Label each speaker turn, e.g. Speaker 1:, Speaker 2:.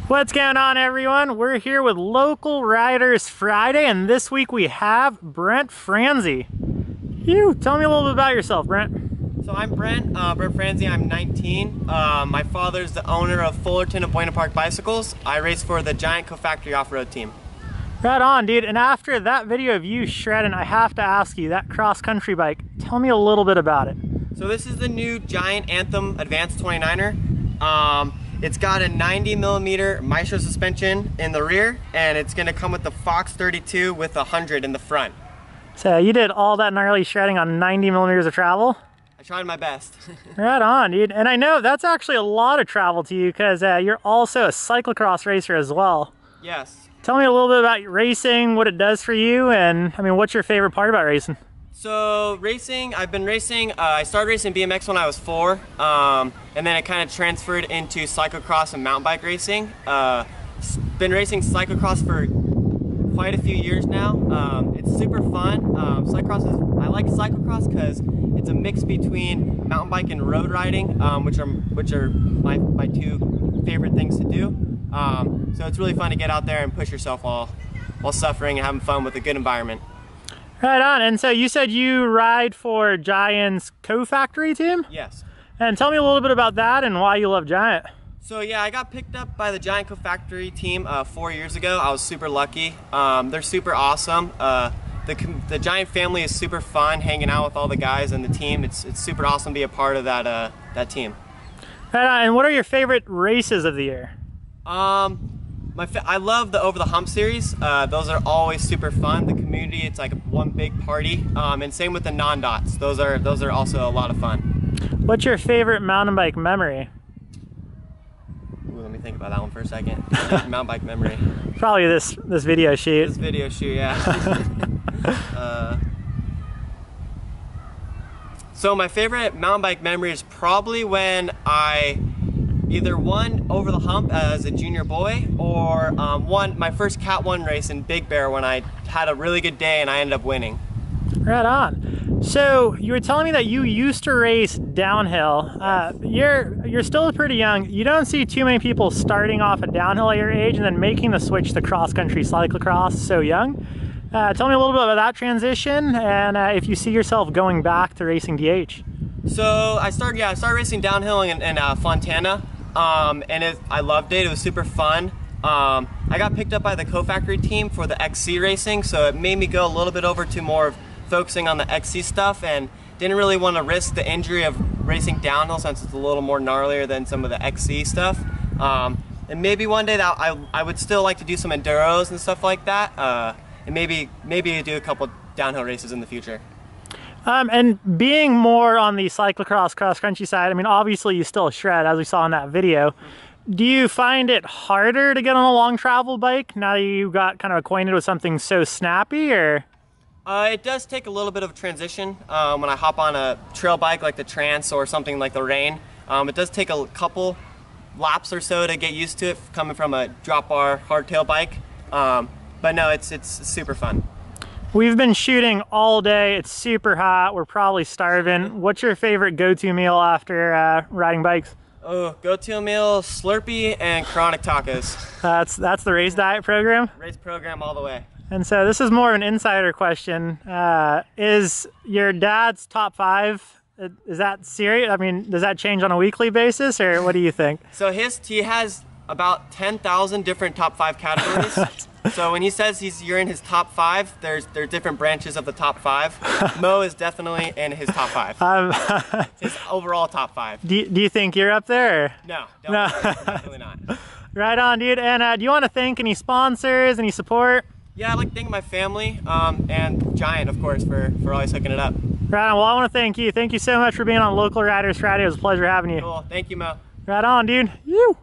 Speaker 1: What's going on, everyone? We're here with Local Riders Friday, and this week we have Brent Franze. Tell me a little bit about yourself, Brent.
Speaker 2: So I'm Brent Franze. I'm 19. My father's the owner of Fullerton and Buena bicycles. I race for the Giant Co-Factory off-road team.
Speaker 1: Right on, dude. And after that video of you shredding, I have to ask you, that cross-country bike, tell me a little bit about it.
Speaker 2: So this is the new Giant Anthem Advanced 29er. It's got a 90mm Maestro suspension in the rear, and it's gonna come with the Fox 32 with 100 in the front.
Speaker 1: So you did all that gnarly shredding on 90mm of travel?
Speaker 2: I tried my best.
Speaker 1: Right on, dude. And I know that's actually a lot of travel to you because you're also a cyclocross racer as well.
Speaker 2: Yes.
Speaker 1: Tell me a little bit about racing, what it does for you, and I mean, what's your favorite part about racing?
Speaker 2: So racing, I've been racing, I started racing BMX when I was 4, and then I kind of transferred into cyclocross and mountain bike racing. Been racing cyclocross for quite a few years now. It's super fun. I like cyclocross because it's a mix between mountain bike and road riding, which are my two favorite things to do. So it's really fun to get out there and push yourself while suffering and having fun with a good environment.
Speaker 1: Right on. And so you said you ride for Giant's Co-Factory team?
Speaker 2: Yes.
Speaker 1: And tell me a little bit about that and why you love Giant.
Speaker 2: So yeah, I got picked up by the Giant Co-Factory team 4 years ago. I was super lucky. They're super awesome. The Giant family is super fun, hanging out with all the guys and the team. It's super awesome to be a part of that team.
Speaker 1: Right on. And what are your favorite races of the year?
Speaker 2: I love the Over the Hump series. Those are always super fun. The community, it's like one big party. And same with the non-dots. Those are also a lot of fun.
Speaker 1: What's your favorite mountain bike memory?
Speaker 2: Ooh, let me think about that one for a second. Mountain bike memory.
Speaker 1: Probably this video shoot.
Speaker 2: This video shoot, yeah. So my favorite mountain bike memory is probably when I either won Over the Hump as a junior boy, or won my first Cat 1 race in Big Bear when I had a really good day and I ended up winning.
Speaker 1: Right on. So you were telling me that you used to race downhill. You're still pretty young. You don't see too many people starting off at downhill at your age and then making the switch to cross-country cyclocross so young. Tell me a little bit about that transition and if you see yourself going back to racing DH.
Speaker 2: So I started racing downhill in Fontana. I loved it. It was super fun. I got picked up by the Co-Factory team for the XC racing, so it made me go a little bit over to more of focusing on the XC stuff, and didn't really want to risk the injury of racing downhill since it's a little more gnarlier than some of the XC stuff. And maybe one day that I would still like to do some enduros and stuff like that, and maybe do a couple downhill races in the future.
Speaker 1: And being more on the cyclocross cross-country side, I mean, obviously you still shred, as we saw in that video. Do you find it harder to get on a long travel bike now that you got kind of acquainted with something so snappy, or?
Speaker 2: It does take a little bit of a transition when I hop on a trail bike like the Trance or something like the Rain. It does take a couple laps or so to get used to it coming from a drop bar hardtail bike. But no, it's super fun.
Speaker 1: We've been shooting all day. It's super hot. We're probably starving. What's your favorite go-to meal after riding bikes?
Speaker 2: Oh, go-to meal, Slurpee and chronic tacos.
Speaker 1: That's the race diet program?
Speaker 2: Race program all the way.
Speaker 1: And so this is more of an insider question. Is your dad's top 5, is that serious? I mean, does that change on a weekly basis, or what do you think?
Speaker 2: So he has about 10,000 different top 5 categories. So when he says you're in his top 5, there are different branches of the top 5. Mo is definitely in his top 5. His overall top 5.
Speaker 1: Do you think you're up there? Or?
Speaker 2: No, definitely not.
Speaker 1: Right on, dude. And do you want to thank any sponsors, any support?
Speaker 2: Yeah, I'd like to thank my family and Giant, of course, for always hooking it up.
Speaker 1: Right on. Well, I want to thank you. Thank you so much for being on Local Riders Friday. It was a pleasure having you.
Speaker 2: Cool. Thank you, Mo.
Speaker 1: Right on, dude. You.